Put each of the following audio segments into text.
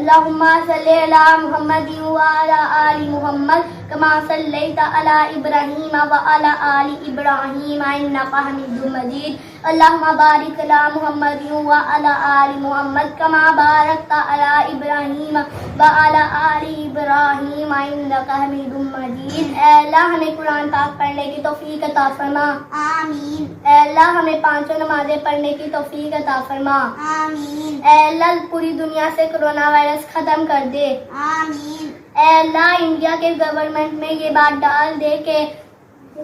अल्लाहुम्मा सल्लि अला मुहम्मद व अला आलि मुहम्मद कमा सल्लैता अला इब्राहीम व अला आलि इब्राहीम इन्नका हमीदुम मजीद। अल्लाहुम्मा बारिक अला मुहम्मद व अला आलि मुहम्मद कमा बारकता अला इब्राहीम व अला आलि इब्राहीम इन्नका हमीदुम मजीद। ऐ अल्लाह हमें कुरान पाक पढ़ने की तौफीक अता फरमा। आमीन। ऐ अल्लाह हमें पांचों नमाजें पढ़ने की तौफीक अता फरमा। आमीन। ऐ अल्लाह पूरी दुनिया से कोरोना वायरस खत्म कर दे। आमीन। ऐ अल्लाह इंडिया के गवर्नमेंट में ये बात डाल दे कि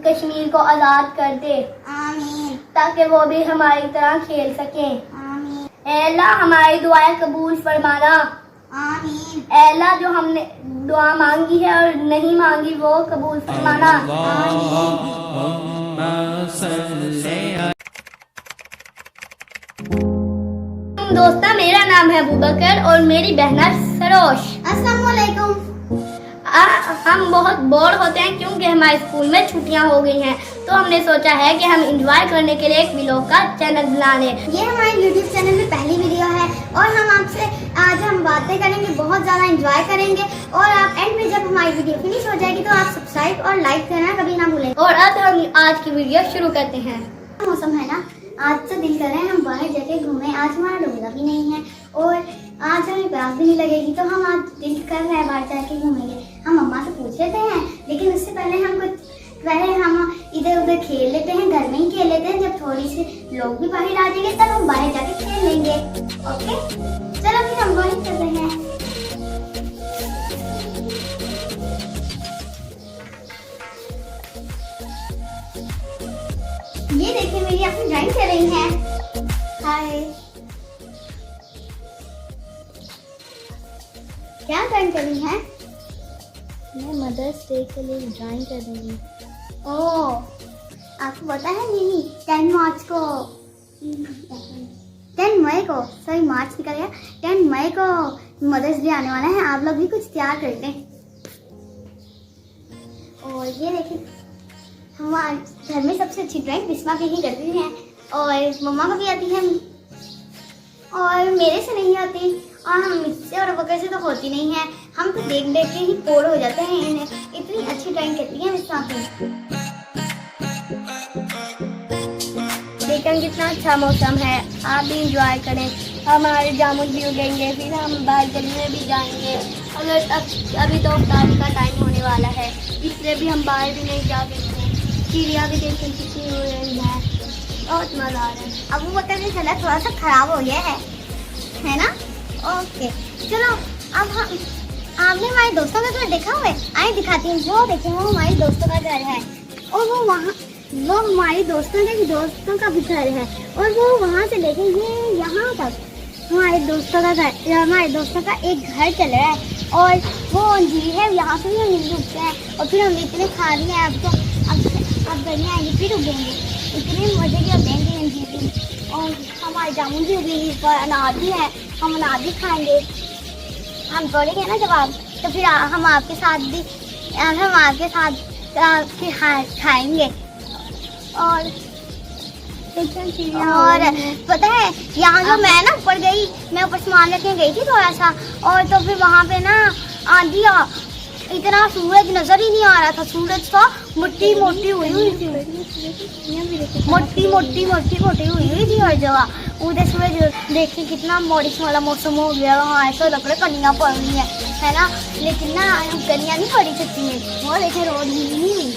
कश्मीर को आज़ाद कर दे, आमीन। ताकि वो भी हमारी तरह खेल सकें। आमीन। ऐ अल्लाह हमारी दुआएं कबूल फरमाना। आमीन। ऐ अल्लाह जो हमने दुआ मांगी है और नहीं मांगी वो कबूल फरमाना। दोस्ता, मेरा नाम है अबू बकर और मेरी बहन है सरोश। अस्सलाम वालेकुम। हम बहुत बोर होते हैं क्योंकि हमारे स्कूल में छुट्टियां हो गई हैं, तो हमने सोचा है कि हम एंजॉय करने के लिए एक व्लॉग का चैनल बना लें। ये हमारे यूट्यूब चैनल में पहली वीडियो है और हम आपसे आज हम बातें करेंगे, बहुत ज़्यादा एंजॉय करेंगे और आप एंड में जब हमारी वीडियो फिनिश हो जाएगी तो आप सब्सक्राइब और लाइक करना कभी ना भूलें। और अब हम आज की वीडियो शुरू करते हैं। मौसम है ना, आज तो दिल कर रहे हैं हम बाहर जाके घूमें। आज हमारा रोजा भी नहीं है और आज हमें प्यास भी नहीं लगेगी, तो हम आज दिल कर रहे हैं बाहर जाके घूमेंगे। हम मम्मा से पूछ लेते हैं, लेकिन उससे पहले हम इधर उधर खेल लेते हैं, घर में ही खेल लेते हैं। जब थोड़ी सी लोग भी बाहर आ जाएंगे तब हम बाहर जाके खेल लेंगे। ओके, चलो फिर हम वही कर रहे हैं। ये देखिए मेरी अपनी ड्राइंग कर रही है। हाय, क्या ड्राइंग कर रही है? मैं मदर्स डे के लिए ड्राइंग कर रही हूँ। ओह, आपको पता है नीनी 10 मार्च को 10 मई को सॉरी मार्च निकल गया, 10 मई को मदर्स डे आने वाला है। आप लोग भी कुछ तैयार कर दें। और ये देखिए हमारे घर में सबसे अच्छी ड्राइंग बिस्मा की ही करती है और मम्मा को भी आती है और मेरे से नहीं आती और हम इससे और बकर से तो होती नहीं है। हम तो देख देख के ही बोर हो जाते हैं इन्हें, इतनी अच्छी ड्राइंग करती है बिस्मा की। देखिए कितना अच्छा मौसम है, आप भी इंजॉय करें। हमारे जामुन भी उगेंगे, फिर हम बाहर गली में भी जाएंगे। अगर अभी तो अफ्तार का टाइम होने वाला है, इसलिए भी हम बाहर भी नहीं जा सकते। चिड़िया भी देखें कितनी हो रही है, बहुत मज़ा आ रहा है। अबू बकर भी चला थोड़ा सा खराब हो गया है ना? ओके, चलो अब हम आपने हमारे दोस्तों का घर देखा हुआ है? आए दिखाती हूँ। वो देखें, वो हमारी दोस्तों का घर है और वो हमारी दोस्तों का भी घर है और वो वहाँ से लेके ये यहाँ तक हमारे दोस्तों का घर, हमारे दोस्तों का एक घर चल रहा है और वो अंजीर है। यहाँ से भी हम रुकते हैं और फिर हम इतने खा रहे हैं। अब गर्मी आएंगी फिर उगेंगे, इतने मजे के उगेंगे अंजीर भी। और हमारे जामुन भी उगेंगे, इस बार अनार भी है, हम अनार भी खाएंगे। हम तोड़ेंगे ना जब आप, तो फिर हम आपके साथ फिर खाएंगे। और पता है यहाँ जो मैं ना ऊपर गई, मैं ऊपर सामान लेके गई थी थोड़ा सा, और तो फिर वहाँ पे ना आंधी इतना सूरज नजर ही नहीं आ रहा था। सूरज तो मोटी मोटी हुई थी, मोटी हुई थी हर जगह। उधर सूरज देखिए कितना बारिश वाला मौसम हो गया, वहाँ ऐसा लग रहा है कनियाँ पड़ रही है ना, लेकिन ना कनियाँ नहीं पड़ी सकती हैं। वो देखे रोड ही नहीं हुई।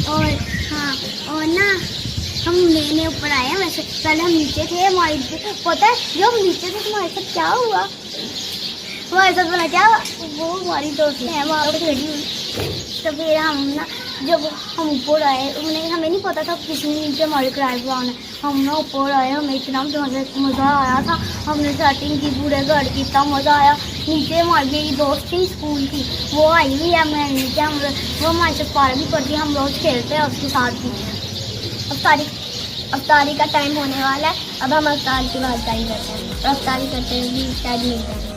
और हाँ, और ना हम लेने ऊपर आए हैं। वैसे पहले हम नीचे थे, हमारी पता है जब हम नीचे थे तुम्हारे साथ क्या हुआ? हमारे साथ बोला क्या हुआ? वो हमारी दोस्त है वहाँ पर खड़ी हुई। तो फिर हम ना जब हम ऊपर आए, हमें नहीं पता था किसी नीचे हमारे किराए पर आना है। हम ना ऊपर आए, हमें इतना मज़ा आया था। हमने सेटिंग की पूरे घर की, इतना मज़ा आया। नीचे हमारी मेरी दोस्त थी स्कूल की, वो आई हुई है। मैं नीचे वो हमारे साथ पार भी पड़ती है, हम रोज़ खेलते हैं उसके साथ भी। अफ्तारी का टाइम होने वाला है, अब हम अफ्तार के बाद टाइम करते हैं। अफ्तारी करते हैं भी शायद नहीं करते।